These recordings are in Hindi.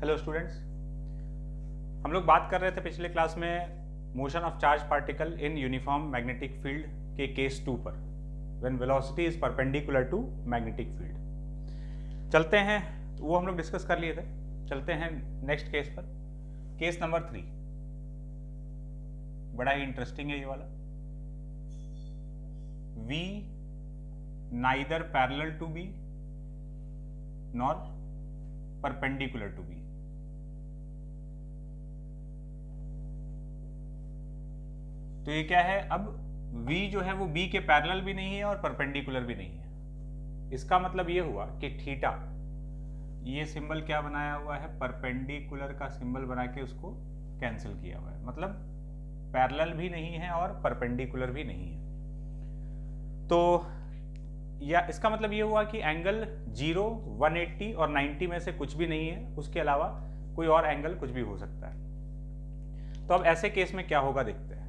हेलो स्टूडेंट्स, हम लोग बात कर रहे थे पिछले क्लास में motion of charge particle in uniform magnetic field के केस 2 पर, when velocity is perpendicular to magnetic field. चलते हैं, वो हम लोग डिस्कस कर लिए थे। चलते हैं नेक्स्ट केस पर, केस नंबर 3। बड़ा ही इंटरेस्टिंग है ये वाला। V neither parallel to B nor perpendicular to B। तो ये क्या है, अब V जो है वो B के पैरेलल भी नहीं है और परपेंडिकुलर भी नहीं है। इसका मतलब ये हुआ कि थीटा, ये सिंबल क्या बनाया हुआ है, परपेंडिकुलर का सिंबल बना के उसको कैंसिल किया हुआ है, मतलब पैरेलल भी नहीं है और परपेंडिकुलर भी नहीं है। तो या इसका मतलब ये हुआ कि एंगल 0, 180 और 90 में से कुछ भी नहीं है, उसके अलावा कोई और एंगल कुछ भी हो सकता है। तो अब ऐसे केस में क्या होगा देखते हैं।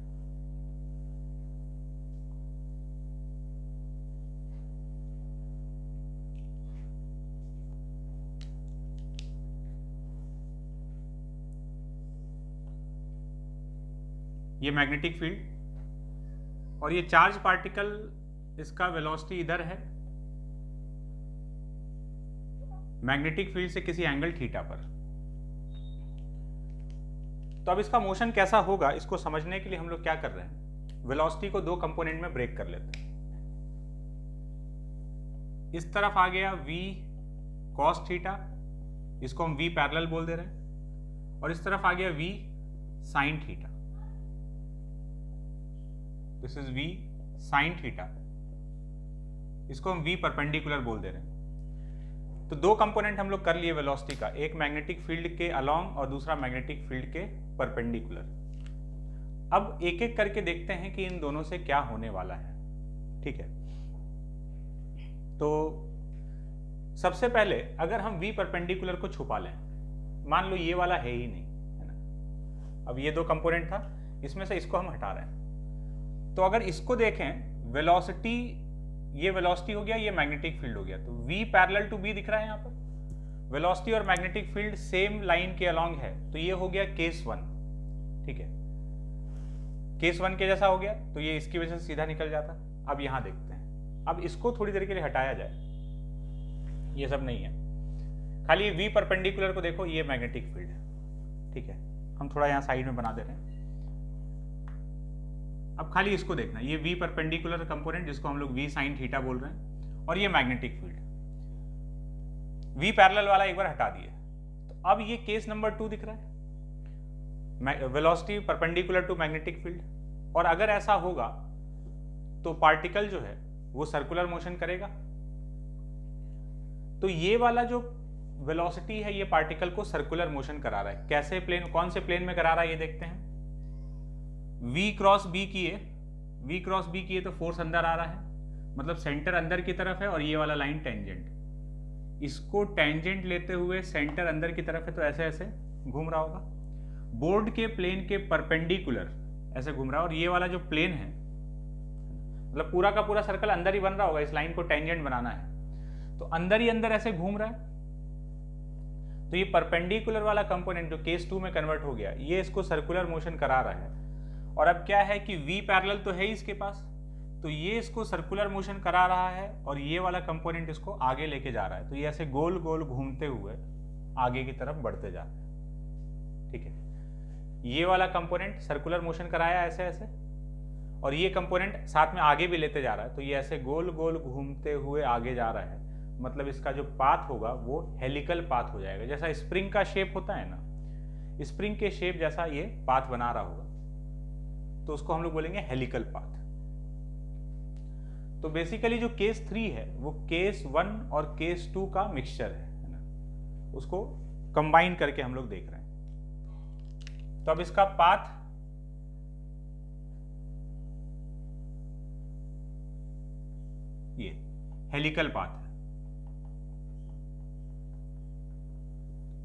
ये मैग्नेटिक फील्ड और ये चार्ज पार्टिकल, इसका वेलोसिटी इधर है मैग्नेटिक फील्ड से किसी एंगल थीटा पर। तो अब इसका मोशन कैसा होगा, इसको समझने के लिए हम लोग क्या कर रहे हैं, वेलोसिटी को दो कंपोनेंट में ब्रेक कर लेते हैं। इस तरफ आ गया v cos थीटा, इसको हम v पैरेलल बोल दे रहे हैं, और इस तरफ आ गया v sin theta, this is v sin theta, इसको हम v परपेंडिकुलर बोल दे रहे हैं। तो दो कंपोनेंट हम लोग कर लिए वेलोसिटी का, एक मैग्नेटिक फील्ड के अलोंग और दूसरा मैग्नेटिक फील्ड के परपेंडिकुलर। अब एक एक करके देखते हैं कि इन दोनों से क्या होने वाला है। ठीक है, तो सबसे पहले अगर हम v परपेंडिकुलर को छुपा लें, मान लो ये वाला है ही नहीं, है ना। अब ये दो कंपोनेंट था, इसमें से इसको हम हटा रहे हैं। तो अगर इसको देखें, वेलोसिटी, ये वेलोसिटी हो गया, ये मैग्नेटिक फील्ड हो गया, तो v पैरेलल टू b दिख रहा है यहाँ पर। वेलोसिटी और मैग्नेटिक फील्ड सेम लाइन के अलोंग है, तो ये हो गया केस 1। ठीक है, केस 1 के जैसा हो गया, तो ये इसकी वजह से सीधा निकल जाता। अब यहां देखते हैं, अब इसको थोड़ी देर के लिए हटाया जाए, ये सब नहीं है, खाली v परपेंडिकुलर को देखो, ये मैग्नेटिक फील्ड है। ठीक है, हम थोड़ा यहाँ साइड में बना दे रहे हैं। अब खाली इसको देखना, ये v परपेंडिकुलर कंपोनेंट जिसको हम लोग v sin थीटा बोल रहे हैं, और ये मैग्नेटिक फील्ड। v पैरेलल वाला एक बार हटा दिए, तो अब ये केस नंबर 2 दिख रहा है, velocity perpendicular to magnetic field. और अगर ऐसा होगा तो पार्टिकल जो है वो सर्कुलर मोशन करेगा। तो ये वाला जो वेलोसिटी है, ये पार्टिकल को सर्कुलर मोशन करा रहा है। कैसे प्लेन, कौन से प्लेन में करा रहा है ये देखते हैं। v क्रॉस b किए तो फोर्स अंदर आ रहा है, मतलब सेंटर अंदर की तरफ है, और ये वाला लाइन टेंजेंट, इसको टेंजेंट लेते हुए सेंटर अंदर की तरफ है, तो ऐसे ऐसे घूम रहा होगा। बोर्ड के प्लेन के परपेंडिकुलर ऐसे घूम रहा है, और ये वाला जो प्लेन है, मतलब पूरा का पूरा सर्कल अंदर ही बन रहा होगा, इस लाइन को टेंजेंट बनाना है, तो अंदर ही अंदर ऐसे घूम रहा है। तो ये परपेंडिकुलर वाला कंपोनेंट जो केस 2 में कन्वर्ट हो गया, ये इसको सर्कुलर मोशन करा रहा है। और अब क्या है कि v पैरेलल तो है ही इसके पास, तो ये इसको सर्कुलर मोशन करा रहा है, और ये वाला कंपोनेंट इसको आगे लेके जा रहा है। तो ये ऐसे गोल गोल घूमते हुए आगे की तरफ बढ़ते जा रहे हैं। ठीक है, ये वाला कंपोनेंट सर्कुलर मोशन कराया ऐसे ऐसे, और ये कंपोनेंट साथ में आगे भी लेते जा रहा है, तो ये ऐसे गोल गोल घूमते हुए आगे जा रहा है। मतलब इसका जो पाथ होगा वो हेलिकल पाथ हो जाएगा, जैसा स्प्रिंग का शेप होता है ना, स्प्रिंग के शेप जैसा ये पाथ बना रहा होगा, तो उसको हम लोग बोलेंगे हेलिकल पाथ। तो बेसिकली जो केस 3 है वो केस 1 और केस 2 का मिक्सचर है ना, उसको कंबाइन करके हम लोग देख रहे हैं। तो अब इसका पाथ, ये हेलिकल पाथ है,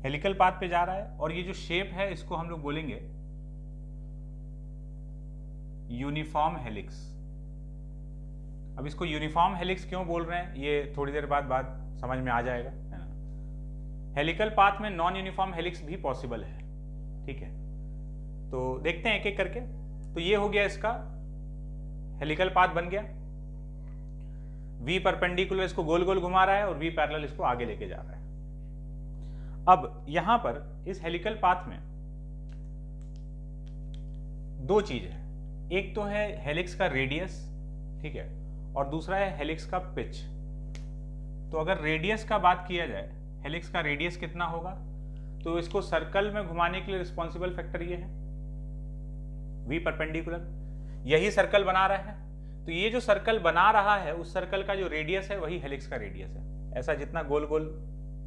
हेलिकल पाथ पे जा रहा है, और ये जो शेप है इसको हम लोग बोलेंगे यूनिफॉर्म हेलिक्स। अब इसको यूनिफॉर्म हेलिक्स क्यों बोल रहे हैं, ये थोड़ी देर बाद समझ में आ जाएगा, है ना। हेलिकल पाथ में नॉन यूनिफॉर्म हेलिक्स भी पॉसिबल है, ठीक है। तो देखते हैं एक एक करके। तो ये हो गया इसका हेलिकल पाथ बन गया, V परपेंडिकुलर इसको गोल गोल घुमा रहा है और V पैरेलल इसको आगे लेके जा रहा है। अब यहां पर इस हेलिकल पाथ में दो चीज है, एक तो है हेलिक्स का रेडियस, ठीक है, और दूसरा है हेलिक्स का पिच। तो अगर रेडियस का बात किया जाए, हेलिक्स का रेडियस कितना होगा, तो इसको सर्कल में घुमाने के लिए रिस्पॉन्सिबल फैक्टर ये है V परपेंडिकुलर, यही सर्कल बना रहा है। तो ये जो सर्कल बना रहा है उस सर्कल का जो रेडियस है वही हेलिक्स का रेडियस है, ऐसा जितना गोल गोल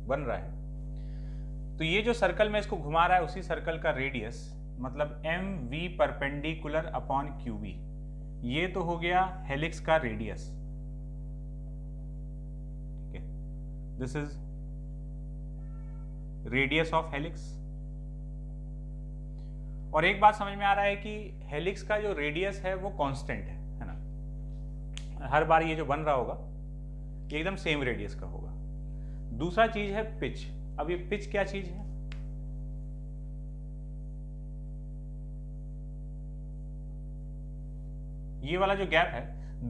बन रहा है। तो ये जो सर्कल में इसको घुमा रहा है उसी सर्कल का रेडियस, मतलब mv परपेंडिकुलर अपॉन qb, ये तो हो गया हेलिक्स का रेडियस, ठीक है। This is radius of helix. और एक बात समझ में आ रहा है कि हेलिक्स का जो रेडियस है वो कांस्टेंट है ना, हर बार ये जो बन रहा होगा ये एकदम सेम रेडियस का होगा। दूसरा चीज है पिच। अब ये पिच क्या चीज है, ये वाला जो गैप है,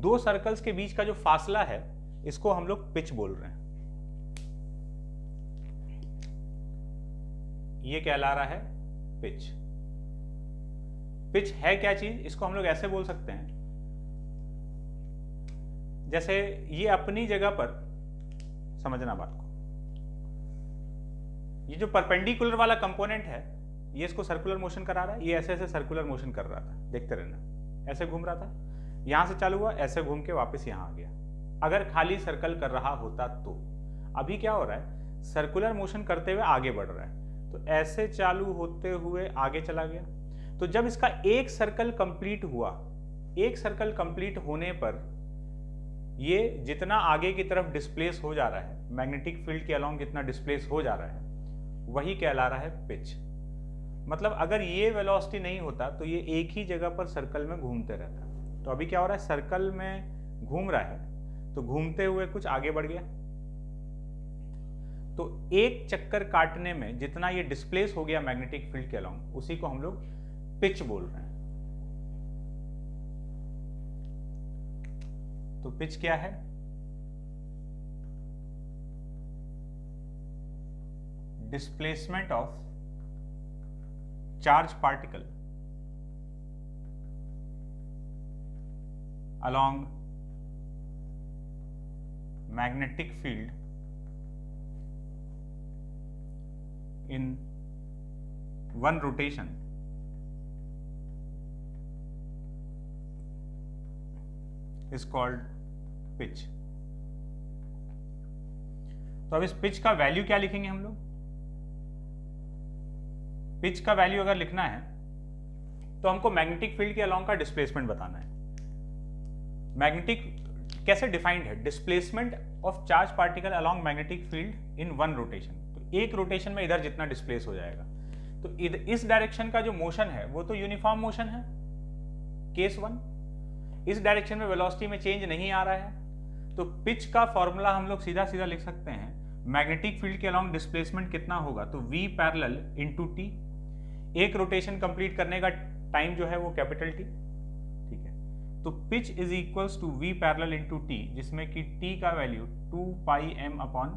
दो सर्कल्स के बीच का जो फासला है इसको हम लोग पिच बोल रहे हैं। ये कहला रहा है पिच। पिच है क्या चीज, इसको हम लोग ऐसे बोल सकते हैं, जैसे ये अपनी जगह पर, समझना बात को, ये जो परपेंडिकुलर वाला कंपोनेंट है ये इसको सर्कुलर मोशन करा रहा है, ये ऐसे ऐसे सर्कुलर मोशन कर रहा था, देखते रहना, ऐसे घूम रहा था, यहां से चालू हुआ, ऐसे घूम के वापस यहां आ गया। अगर खाली सर्कल कर रहा होता तो, अभी क्या हो रहा है, सर्कुलर मोशन करते हुए आगे बढ़ रहा है, तो ऐसे चालू होते हुए आगे चला गया। तो जब इसका एक सर्कल कंप्लीट हुआ, एक सर्कल कंप्लीट होने पर ये जितना आगे की तरफ डिस्प्लेस हो जा रहा है, मैग्नेटिक फील्ड के अलोंग जितना डिस्प्लेस हो जा रहा है, वही कहला रहा है पिच। मतलब अगर ये वेलोसिटी नहीं होता तो ये एक ही जगह पर सर्कल में घूमते रहता। तो अभी क्या हो रहा है, सर्कल में घूम रहा है तो घूमते हुए कुछ आगे बढ़ गया, तो एक चक्कर काटने में जितना ये डिस्प्लेस हो गया मैग्नेटिक फील्ड के अलोंग, उसी को हम लोग पिच बोल रहे हैं। तो पिच क्या है, displacement of charge particle along magnetic field in one rotation is called pitch। तो अब इस पिच का वैल्यू क्या लिखेंगे हम लोग, पिच का वैल्यू अगर लिखना है तो हमको मैग्नेटिक फील्ड के अलोंग का डिस्प्लेसमेंट बताना है। मैग्नेटिक कैसे डिफाइंड है, displacement of charge particle along magnetic field in one rotation. तो एक रोटेशन में इधर जितना डिस्प्लेस हो जाएगा, तो इस डायरेक्शन का जो मोशन है वो तो यूनिफॉर्म मोशन है, केस वन। इस डायरेक्शन में वेलोसिटी में चेंज नहीं आ रहा है, तो पिच का फॉर्मूला हम लोग सीधा सीधा लिख सकते हैं, मैग्नेटिक फील्ड के अलोंग डिस्प्लेसमेंट कितना होगा, तो V पैरेलल इंटू टी। एक रोटेशन कंप्लीट करने का टाइम जो है वो कैपिटल टी, ठीक है। तो pitch is equals to V parallel into T, जिसमें कि t का value 2 pi m upon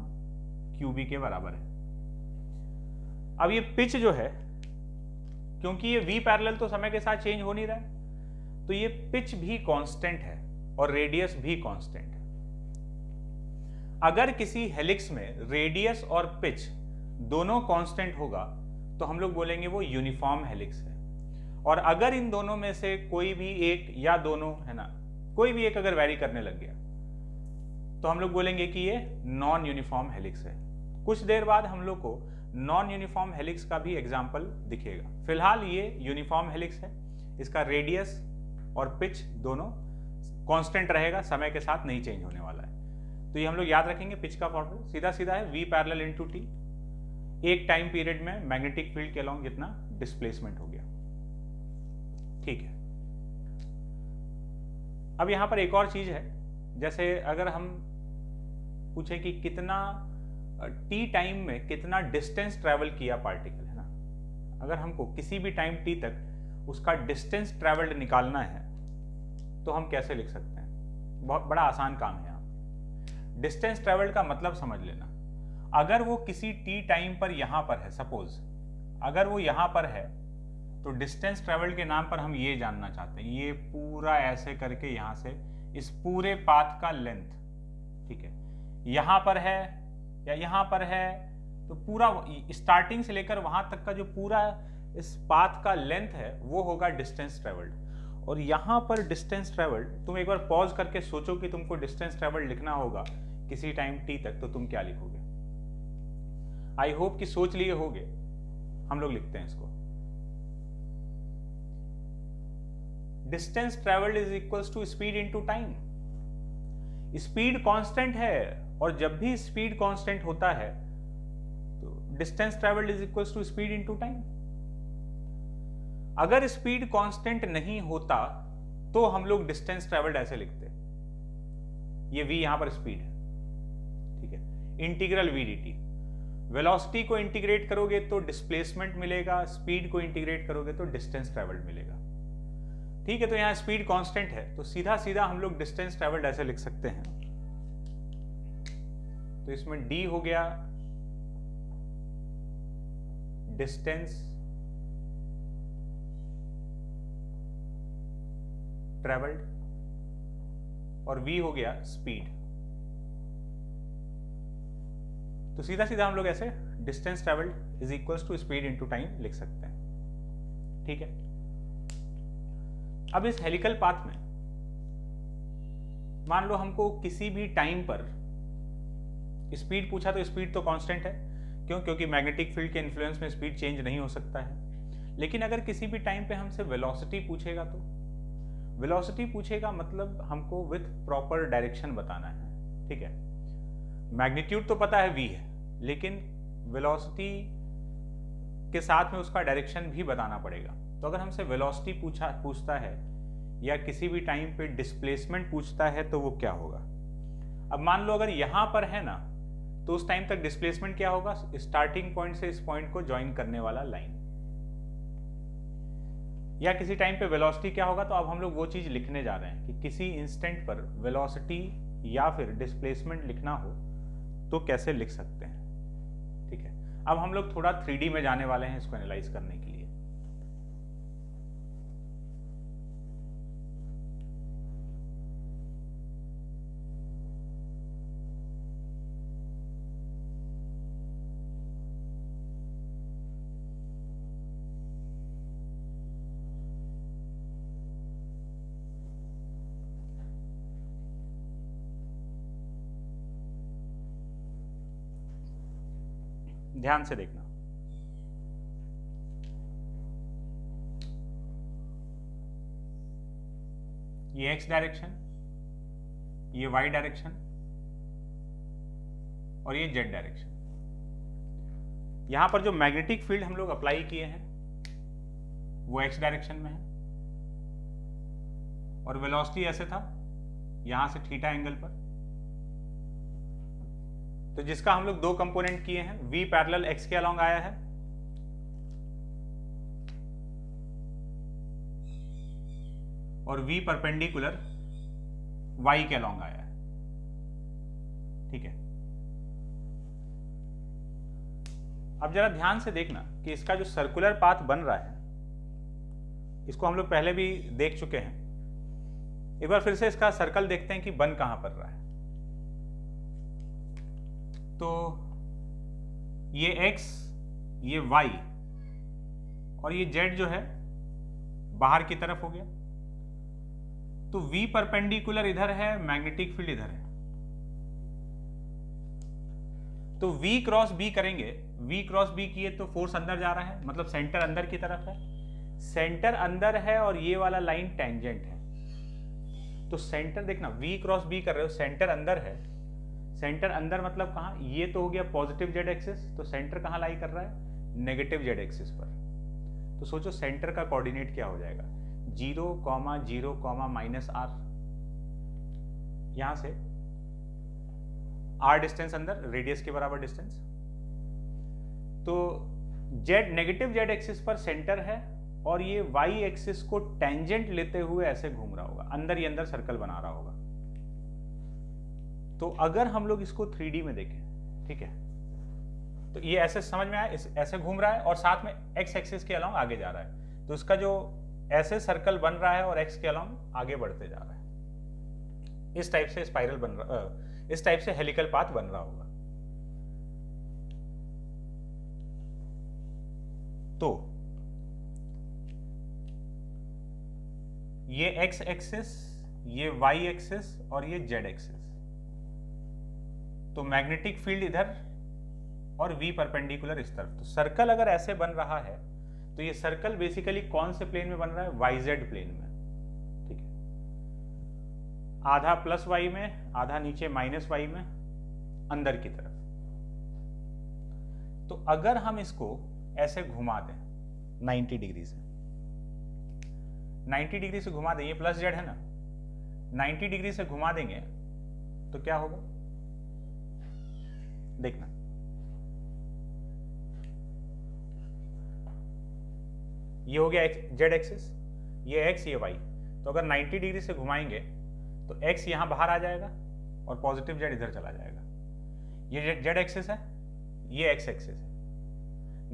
QB के बराबर है। अब ये पिच जो है, क्योंकि ये V पैरेलल तो समय के साथ चेंज हो नहीं रहा है, तो ये पिच भी कांस्टेंट है और रेडियस भी कांस्टेंट है। अगर किसी हेलिक्स में रेडियस और पिच दोनों कांस्टेंट होगा तो हम लोग बोलेंगे वो यूनिफॉर्म हेलिक्स है। और अगर इन दोनों में से कोई भी एक या दोनों, है ना, कोई भी एक अगर वैरी करने लग गया तो हम लोग बोलेंगे कि ये नॉन यूनिफॉर्म हेलिक्स है। कुछ देर बाद हम लोग को नॉन यूनिफॉर्म हेलिक्स का भी एग्जाम्पल दिखेगा। फिलहाल ये यूनिफॉर्म हेलिक्स है, इसका रेडियस और पिच दोनों कांस्टेंट रहेगा, समय के साथ नहीं चेंज होने वाला है। तो ये हम लोग याद रखेंगे। पिच का फॉर्मूला सीधा सीधा है V पैरेलल इंटू टी, एक टाइम पीरियड में मैग्नेटिक फील्ड के अलोंग जितना डिस्प्लेसमेंट हो गया, ठीक है। अब यहां पर एक और चीज है, जैसे अगर हम पूछे कि कितना टी टाइम में कितना डिस्टेंस ट्रैवल किया पार्टिकल, है ना। अगर हमको किसी भी टाइम टी तक उसका डिस्टेंस ट्रैवल्ड निकालना है तो हम कैसे लिख सकते हैं? बहुत बड़ा आसान काम है। यहाँ डिस्टेंस ट्रैवल्ड का मतलब समझ लेना। अगर वो किसी टी टाइम पर यहाँ पर है, सपोज अगर वो यहाँ पर है, तो डिस्टेंस ट्रैवल्ड के नाम पर हम ये जानना चाहते हैं, ये पूरा ऐसे करके यहाँ से इस पूरे पाथ का लेंथ, ठीक है, यहाँ पर है या यहाँ पर है, तो पूरा स्टार्टिंग से लेकर वहां तक का जो पूरा इस पाथ का लेंथ है वो होगा डिस्टेंस ट्रैवल्ड। और यहाँ पर डिस्टेंस ट्रैवल्ड, तुम एक बार पॉज करके सोचो कि तुमको डिस्टेंस ट्रैवल्ड लिखना होगा किसी टाइम टी तक, तो तुम क्या लिखोगे? आई होप कि सोच लिए होगे। हम लोग लिखते हैं इसको, distance travelled is equals to speed into time. Speed constant है, और जब भी स्पीड कांस्टेंट होता है तो distance travelled is equals to speed into time. अगर स्पीड कांस्टेंट नहीं होता तो हम लोग डिस्टेंस ट्रैवल्ड ऐसे लिखते, ये v यहां पर स्पीड है, ठीक है, इंटीग्रल v dt। वेलोसिटी को इंटीग्रेट करोगे तो डिस्प्लेसमेंट मिलेगा, स्पीड को इंटीग्रेट करोगे तो डिस्टेंस ट्रैवल्ड मिलेगा, ठीक है। तो यहां स्पीड कांस्टेंट है, तो सीधा सीधा हम लोग डिस्टेंस ट्रैवल्ड ऐसे लिख सकते हैं। तो इसमें d हो गया डिस्टेंस ट्रैवल्ड और v हो गया स्पीड। तो सीधा सीधा हम लोग ऐसे distance travelled is equals to speed into time लिख सकते हैं, ठीक है। अब इस हेलिकल पाथ में मान लो हमको किसी भी टाइम पर स्पीड पूछा, तो स्पीड तो कांस्टेंट है, क्यों? क्योंकि मैग्नेटिक फील्ड के इन्फ्लुएंस में स्पीड चेंज नहीं हो सकता है। लेकिन अगर किसी भी टाइम पे हमसे वेलोसिटी पूछेगा, तो वेलोसिटी पूछेगा मतलब हमको विथ प्रॉपर डायरेक्शन बताना है, ठीक है। मैग्नीट्यूड तो पता है v है, लेकिन वेलोसिटी के साथ में उसका डायरेक्शन भी बताना पड़ेगा। तो अगर हमसे वेलोसिटी पूछता है या किसी भी टाइम पे डिस्प्लेसमेंट पूछता है तो वो क्या होगा? अब मान लो अगर यहां पर है ना, तो उस टाइम तक डिस्प्लेसमेंट क्या होगा? स्टार्टिंग पॉइंट से इस पॉइंट को ज्वाइन करने वाला लाइन। या किसी टाइम पे वेलोसिटी क्या होगा? तो अब हम लोग वो चीज लिखने जा रहे हैं कि किसी इंस्टेंट पर वेलोसिटी या फिर डिस्प्लेसमेंट लिखना हो तो कैसे लिख सकते हैं, ठीक है। अब हम लोग थोड़ा 3D में जाने वाले हैं इसको एनालाइज करने के लिए। ध्यान से देखना, ये x डायरेक्शन, ये y डायरेक्शन और ये z डायरेक्शन। यहां पर जो मैग्नेटिक फील्ड हम लोग अप्लाई किए हैं वो x डायरेक्शन में है, और वेलोसिटी ऐसे था यहां से थीटा एंगल पर। तो जिसका हम लोग दो कंपोनेंट किए हैं, v पैरेलल x के अलोंग आया है और v परपेंडिकुलर y के अलोंग आया है, ठीक है। अब जरा ध्यान से देखना कि इसका जो सर्कुलर पाथ बन रहा है, इसको हम लोग पहले भी देख चुके हैं। एक बार फिर से इसका सर्कल देखते हैं कि बन कहां पर रहा है। तो ये x, ये y और ये z जो है बाहर की तरफ हो गया। तो v परपेंडिकुलर इधर है, मैग्नेटिक फील्ड इधर है। तो v क्रॉस b करेंगे, v क्रॉस b किए तो फोर्स अंदर जा रहा है, मतलब सेंटर अंदर की तरफ है, सेंटर अंदर है और ये वाला लाइन टेंजेंट है। तो सेंटर देखना, v क्रॉस b कर रहे हो, सेंटर अंदर है, सेंटर अंदर मतलब कहां? ये तो हो गया पॉजिटिव जेड एक्सिस, तो सेंटर कहां लाई कर रहा है? नेगेटिव जेड एक्सिस पर। तो सोचो सेंटर का कोऑर्डिनेट क्या हो जाएगा? 0, 0, -r। यहां से r डिस्टेंस अंदर, रेडियस के बराबर डिस्टेंस। तो जेड नेगेटिव जेड एक्सिस पर सेंटर है और ये वाई एक्सिस को टेंजेंट लेते हुए ऐसे घूम रहा होगा, अंदर ही अंदर सर्कल बना रहा होगा। तो अगर हम लोग इसको 3D में देखें, ठीक है, तो ये ऐसे समझ में आया, ऐसे घूम रहा है और साथ में एक्स एक्सिस के अलोंग आगे जा रहा है। तो इसका जो ऐसे सर्कल बन रहा है और एक्स के अलोंग आगे बढ़ते जा रहा है, इस टाइप से स्पाइरल बन रहा, इस टाइप से हेलिकल पाथ बन रहा होगा। तो ये एक्स एक्सिस, ये वाई एक्सिस और ये जेड एक्सिस। तो मैग्नेटिक फील्ड इधर और वी परपेंडिकुलर इस तरफ। तो सर्कल अगर ऐसे बन रहा है तो ये सर्कल बेसिकली कौन से प्लेन में बन रहा है? वाईजेड प्लेन में, ठीक है। आधा प्लस वाई में, आधा नीचे माइनस वाई में, अंदर की तरफ। तो अगर हम इसको ऐसे घुमा दें 90 डिग्री से, 90 डिग्री से घुमा दें, ये प्लस जेड है ना, 90 डिग्री से घुमा देंगे तो क्या होगा देखना। ये हो गया जेड एक्सिस, ये एक्स, ये वाई। तो अगर 90 डिग्री से घुमाएंगे तो एक्स यहां बाहर आ जाएगा और पॉजिटिव जेड इधर चला जाएगा। ये जेड एक्सिस है, ये एक्स एक्सिस है।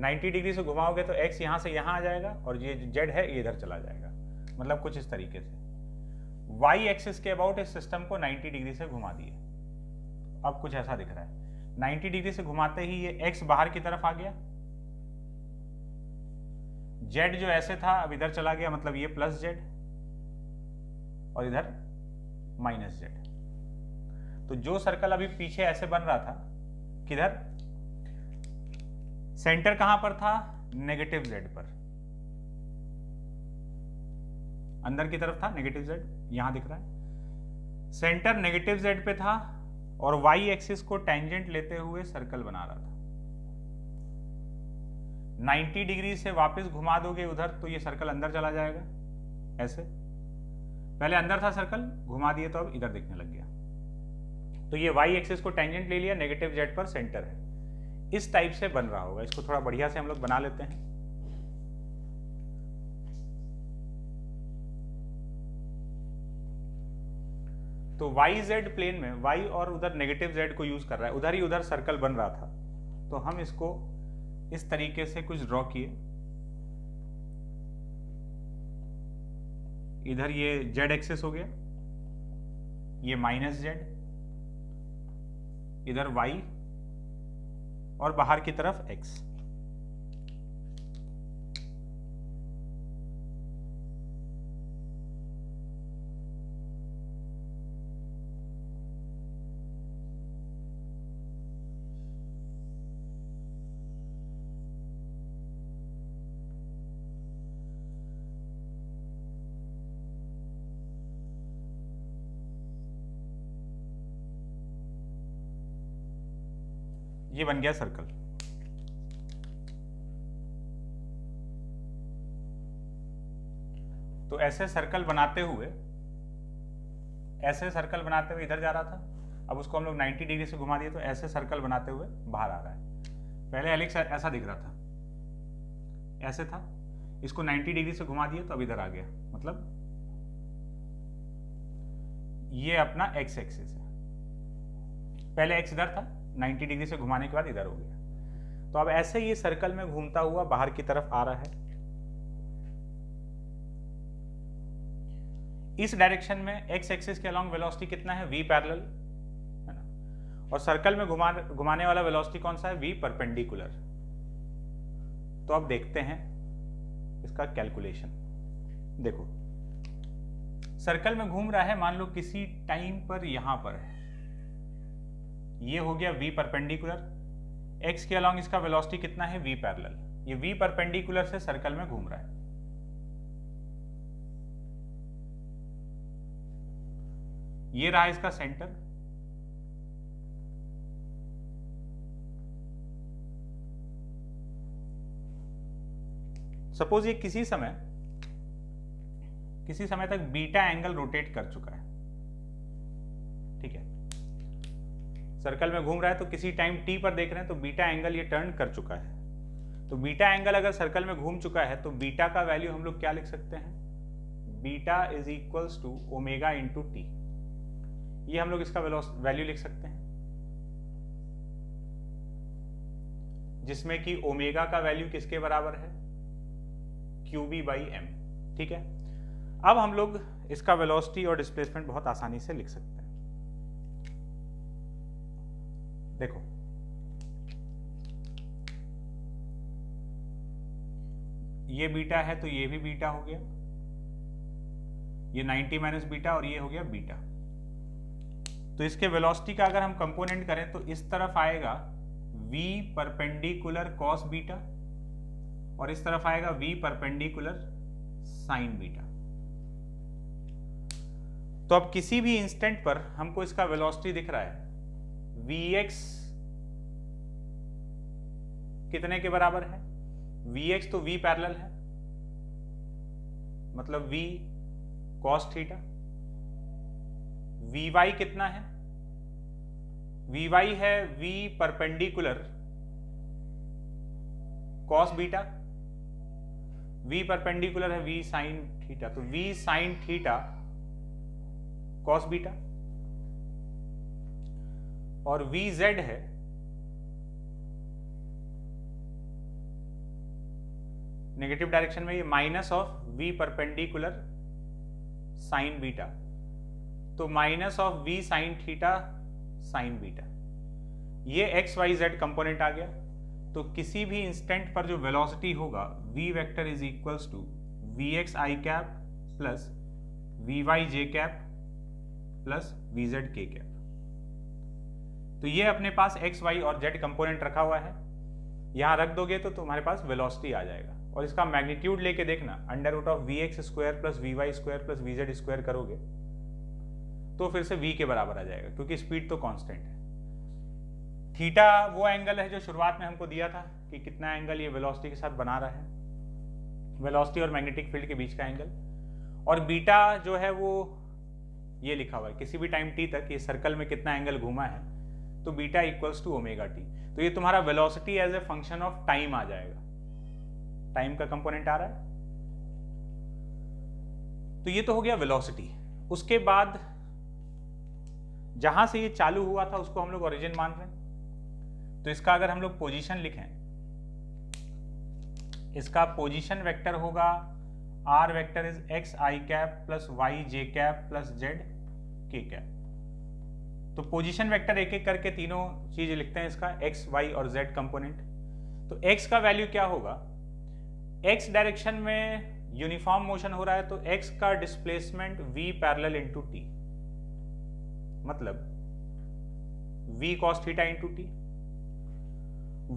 90 डिग्री से घुमाओगे तो एक्स यहां से यहां आ जाएगा और ये जेड है ये इधर चला जाएगा। मतलब कुछ इस तरीके से वाई एक्सिस के अबाउट इस सिस्टम को 90 डिग्री से घुमा दिए। अब कुछ ऐसा दिख रहा है, 90 डिग्री से घुमाते ही ये एक्स बाहर की तरफ आ गया, जेड जो ऐसे था अब इधर चला गया, मतलब ये प्लस जेड और इधर माइनस जेड। तो जो सर्कल अभी पीछे ऐसे बन रहा था, किधर? सेंटर कहां पर था? नेगेटिव जेड पर, अंदर की तरफ था नेगेटिव जेड, यहां दिख रहा है। सेंटर नेगेटिव जेड पे था और वाई एक्सिस को टेंजेंट लेते हुए सर्कल बना रहा था। 90 डिग्री से वापस घुमा दोगे उधर तो ये सर्कल अंदर चला जाएगा ऐसे। पहले अंदर था सर्कल, घुमा दिए तो अब इधर दिखने लग गया। तो ये वाई एक्सिस को टेंजेंट ले लिया, नेगेटिव जेड पर सेंटर है, इस टाइप से बन रहा होगा। इसको थोड़ा बढ़िया से हम लोग बना लेते हैं। तो वाई जेड प्लेन में वाई और उधर नेगेटिव जेड को यूज कर रहा है, उधर ही उधर सर्कल बन रहा था। तो हम इसको इस तरीके से कुछ ड्रॉ किए। इधर ये जेड एक्सिस हो गया, ये माइनस जेड, इधर वाई और बाहर की तरफ एक्स। ये बन गया सर्कल। तो ऐसे सर्कल बनाते हुए इधर जा रहा था, अब उसको हम लोग 90 डिग्री से घुमा दिए तो ऐसे सर्कल बनाते हुए बाहर आ रहा है। पहले हेलिक्स ऐसा दिख रहा था, ऐसे था, इसको 90 डिग्री से घुमा दिए तो अब इधर आ गया। मतलब ये अपना एक्स एक्सिस है, पहले एक्स इधर था, 90 डिग्री से घुमाने के बाद इधर हो गया। तो अब ऐसे ये सर्कल में घूमता हुआ बाहर की तरफ आ रहा है। इस डायरेक्शन में एक्स एक्सिस के अलोंग वेलोसिटी कितना है? v पैरेलल है ना। और सर्कल में घुमाने वाला वेलोसिटी कौन सा है? v perpendicular. तो अब देखते हैं इसका कैलकुलेशन। देखो सर्कल में घूम रहा है, मान लो किसी टाइम पर यहां पर है, ये हो गया v परपेंडिकुलर, x के अलोंग इसका वेलोसिटी कितना है? v parallel. ये v परपेंडिकुलर से सर्कल में घूम रहा है। ये रहा इसका सेंटर, सपोज ये किसी समय तक बीटा एंगल रोटेट कर चुका है, ठीक है। सर्कल में घूम रहा है, तो किसी टाइम टी पर देख रहे हैं तो बीटा एंगल ये टर्न कर चुका है। तो बीटा एंगल अगर सर्कल में घूम चुका है तो बीटा का वैल्यू हम लोग क्या लिख सकते हैं, beta is equals to omega into t. ये हम लोग इसका वैल्यू लिख सकते हैं, जिसमें कि ओमेगा का वैल्यू किसके बराबर है, QB बाई एम। ठीक है, अब हम लोग इसका वेलोसिटी और डिस्प्लेसमेंट बहुत आसानी से लिख सकते हैं। देखो ये बीटा है तो ये भी बीटा हो गया, ये 90 माइनस बीटा और ये हो गया बीटा। तो इसके वेलोसिटी का अगर हम कंपोनेंट करें तो इस तरफ आएगा v परपेंडिकुलर कॉस बीटा और इस तरफ आएगा v परपेंडिकुलर साइन बीटा। तो अब किसी भी इंस्टेंट पर हमको इसका वेलोसिटी दिख रहा है, vx कितने के बराबर है, vx तो v पैरेलल है, मतलब v cos थीटा। vy कितना है, vy है v perpendicular cos beta, v perpendicular है v साइन थीटा, तो v sine theta cos beta. और vz है नेगेटिव डायरेक्शन में, ये minus of v perpendicular sine beta, तो minus of v sine theta sine beta. ये एक्स वाई जेड कंपोनेंट आ गया। तो किसी भी इंस्टेंट पर जो वेलोसिटी होगा v vector is equals to vx i cap plus vy j cap plus vz k cap. तो ये अपने पास x y और z कंपोनेंट रखा हुआ है, यहां रख दोगे तो तुम्हारे पास वेलोसिटी आ जाएगा। और इसका मैग्नीट्यूड लेके देखना, under root of vx square plus vy square plus vz square करोगे तो फिर से v के बराबर आ जाएगा, क्योंकि स्पीड तो कांस्टेंट है। थीटा वो एंगल है जो शुरुआत में हमको दिया था कि कितना एंगल ये वेलोसिटी के साथ बना रहा है, वेलोसिटी और मैग्नेटिक फील्ड के बीच का एंगल। और बीटा जो है वो ये लिखा हुआ है, किसी भी टाइम t तक ये सर्कल में कितना एंगल घूमा है, तो beta equals to omega T. तो ये तुम्हारा velocity as a function of time आ जाएगा, टाइम का कंपोनेंट आ रहा है। तो ये तो हो गया वेलोसिटी। उसके बाद जहां से ये चालू हुआ था उसको हम लोग ओरिजिन मान रहे हैं। तो इसका अगर हम लोग पोजीशन लिखें, इसका पोजीशन वेक्टर होगा r vector is x i cap plus y j cap plus z k cap. तो पोजीशन वेक्टर एक एक करके तीनों चीज लिखते हैं, इसका x y और z कंपोनेंट। तो x का वैल्यू क्या होगा, x डायरेक्शन में यूनिफॉर्म मोशन हो रहा है तो x का displacement v parallel into t, मतलब v cos theta into t।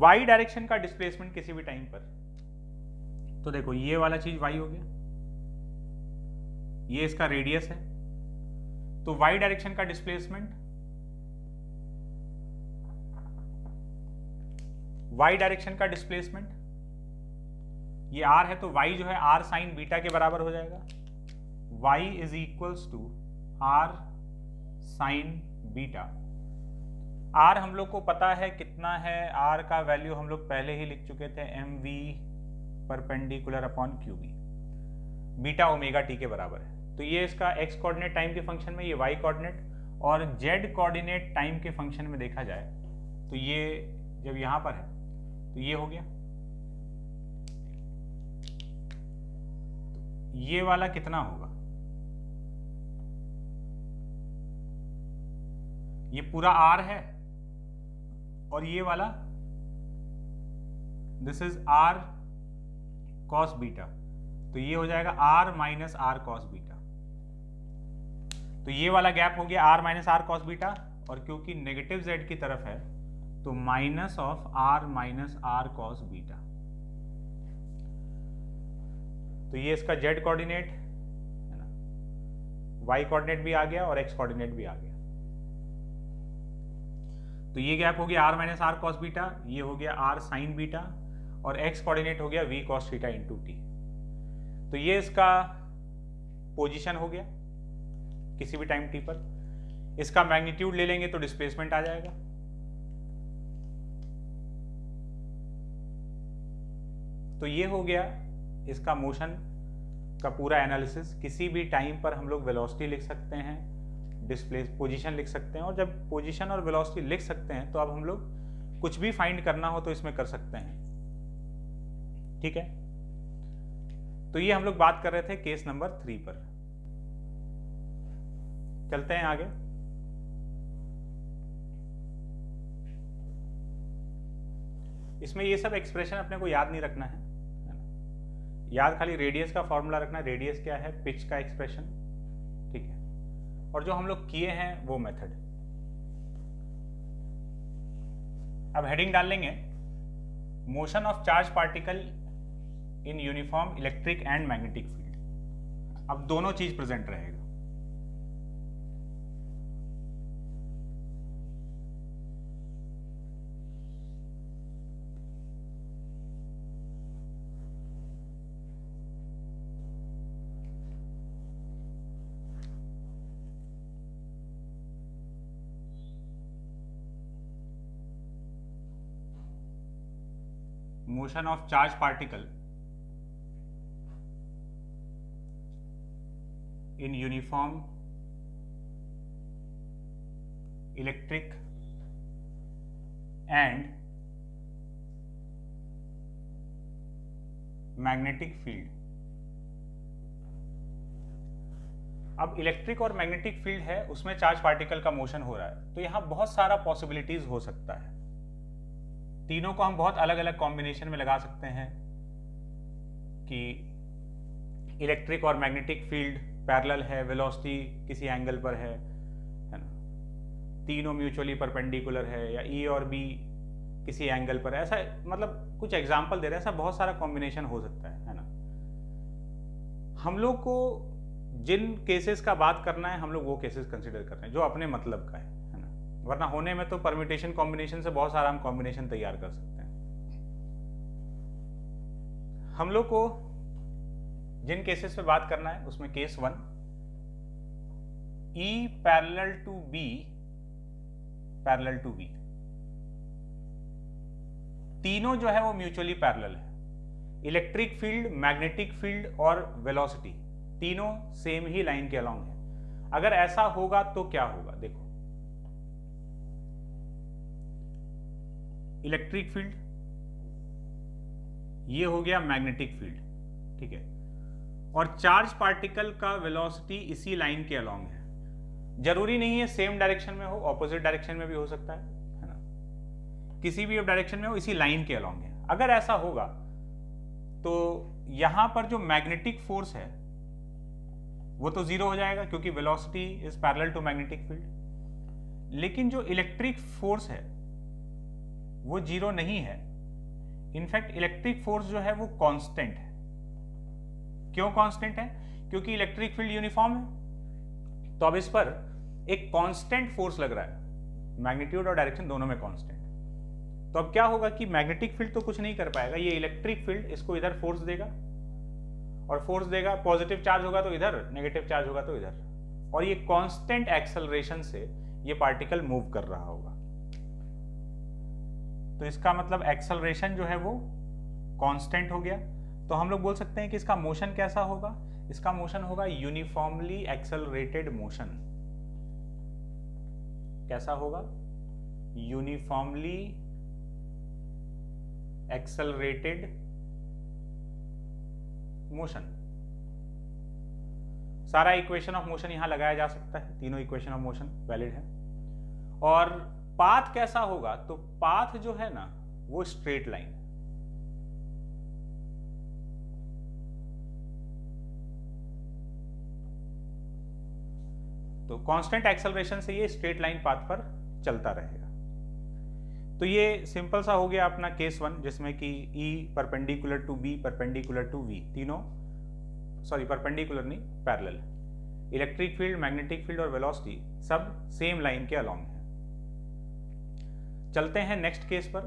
y direction का डिस्प्लेसमेंट किसी भी टाइम पर, तो देखो ये वाला चीज y हो गया, ये इसका रेडियस है, तो y डायरेक्शन का डिस्प्लेसमेंट, y डायरेक्शन का डिस्प्लेसमेंट ये r है, तो y जो है r साइन बीटा के बराबर हो जाएगा। y is equals to r sine beta. r हम लोग को पता है कितना है, r का वैल्यू हम लोग पहले ही लिख चुके थे, mv perpendicular upon QB। Beta omega T के बराबर है। तो ये इसका x कोऑर्डिनेट टाइम के फंक्शन में, ये y कोऑर्डिनेट, और z कोऑर्डिनेट टाइम के फंक्शन में देखा जाए तो ये जब यहां पर है तो ये हो गया। तो ये वाला कितना होगा, ये पूरा r है और ये वाला this is r cos beta, तो ये हो जाएगा r minus r cos beta. तो ये वाला गैप हो गया r minus r cos beta, और क्योंकि नेगेटिव z की तरफ है तो minus of r minus r cos beta. तो ये इसका z कोऑर्डिनेट है ना, y कोऑर्डिनेट भी आ गया और x कोऑर्डिनेट भी आ गया। तो ये गैप हो गया r minus r cos beta, ये हो गया r साइन बीटा, और x कोऑर्डिनेट हो गया v cos theta into T. तो ये इसका पोजीशन हो गया किसी भी टाइम t पर। इसका मैग्नीट्यूड ले लेंगे तो डिस्प्लेसमेंट आ जाएगा, तो ये हो गया इसका मोशन का पूरा एनालिसिस। किसी भी टाइम पर हम लोग वेलोसिटी लिख सकते हैं, डिस्प्लेस पोजीशन लिख सकते हैं, और जब पोजीशन और वेलोसिटी लिख सकते हैं तो अब हम लोग कुछ भी फाइंड करना हो तो इसमें कर सकते हैं। ठीक है, तो ये हम लोग बात कर रहे थे केस नंबर 3 पर। चलते हैं आगे। इसमें ये सब एक्सप्रेशन अपने को याद नहीं रखना है, याद खाली रेडियस का फॉर्मूला रखना है। रेडियस क्या है? पिच का एक्सप्रेशन। ठीक है, और जो हम लोग किए हैं वो मेथड। अब हेडिंग डाल लेंगे, motion of charge particle in uniform electric and magnetic field. अब दोनों चीज प्रेजेंट रहेगा। Motion of charge particle in uniform electric and magnetic field. अब इलेक्ट्रिक और मैग्नेटिक फील्ड है, उसमें चार्ज पार्टिकल का मोशन हो रहा है, तो यहां बहुत सारा पॉसिबिलिटीज हो सकता है। तीनों को हम बहुत अलग अलग कॉम्बिनेशन में लगा सकते हैं कि इलेक्ट्रिक और मैग्नेटिक फील्ड पैरेलल है, वेलोसिटी किसी एंगल पर है ना, तीनों म्यूचुअली परपेंडिकुलर है, या ई और बी किसी एंगल पर, ऐसा मतलब कुछ एग्जांपल दे रहे हैं। ऐसा बहुत सारा कॉम्बिनेशन हो सकता है ना। हम लोग को जिन केसेस का बात करना है हम लोग वो केसेस कंसिडर कर रहे हैं जो अपने मतलब का है ना, वरना होने में तो परम्यूटेशन कॉम्बिनेशन से बहुत सारा हम कॉम्बिनेशन तैयार कर सकते हैं। हम लोग को जिन केसेस पे बात करना है उसमें case 1, E parallel to B parallel to B, तीनों जो है वो म्यूचुअली पैरेलल है। इलेक्ट्रिक फील्ड, मैग्नेटिक फील्ड और वेलोसिटी तीनों सेम ही लाइन के अलोंग है। अगर ऐसा होगा तो क्या होगा? देखो, इलेक्ट्रिक फील्ड, ये हो गया मैग्नेटिक फील्ड, ठीक है, और चार्ज पार्टिकल का वेलोसिटी इसी लाइन के अलोंग है। जरूरी नहीं है सेम डायरेक्शन में हो, ऑपोजिट डायरेक्शन में भी हो सकता है ना, किसी भी डायरेक्शन में हो, इसी लाइन के अलोंग है। अगर ऐसा होगा तो यहां पर जो मैग्नेटिक फोर्स है वो तो जीरो हो जाएगा क्योंकि velocity is parallel to magnetic field. लेकिन जो इलेक्ट्रिक फोर्स है वो जीरो नहीं है। इनफैक्ट इलेक्ट्रिक फोर्स जो है वो कांस्टेंट है। क्यों कांस्टेंट है? क्योंकि इलेक्ट्रिक फील्ड यूनिफॉर्म है, तो अब इस पर एक कांस्टेंट फोर्स लग रहा है, मैग्नीट्यूड और डायरेक्शन दोनों में कांस्टेंट। तो अब क्या होगा कि मैग्नेटिक फील्ड तो कुछ नहीं कर पाएगा, ये इलेक्ट्रिक फील्ड इसको इधर फोर्स देगा, और फोर्स देगा, पॉजिटिव चार्ज होगा तो इधर, नेगेटिव चार्ज होगा तो इधर, और ये कांस्टेंट एक्सेलरेशन से ये पार्टिकल मूव कर रहा होगा। तो इसका मतलब एक्सेलरेशन जो है वो कांस्टेंट हो गया। तो हम लोग बोल सकते हैं कि इसका मोशन कैसा होगा? इसका मोशन होगा यूनिफॉर्मली एक्सेलरेटेड मोशन। कैसा होगा? Uniformly accelerated motion. सारा इक्वेशन ऑफ मोशन यहां लगाया जा सकता है, तीनों इक्वेशन ऑफ मोशन वैलिड है। और पाथ कैसा होगा? तो पाथ जो है ना वो स्ट्रेट लाइन। तो कांस्टेंट एक्सेलरेशन से ये स्ट्रेट लाइन पाथ पर चलता रहेगा। तो ये सिंपल सा हो गया अपना केस 1, जिसमें कि E perpendicular to B perpendicular to V, तीनों सॉरी परपेंडिकुलर नहीं, parallel. Electric field, magnetic field और वेलोसिटी सब सेम लाइन के अलोंग है। चलते हैं नेक्स्ट केस पर।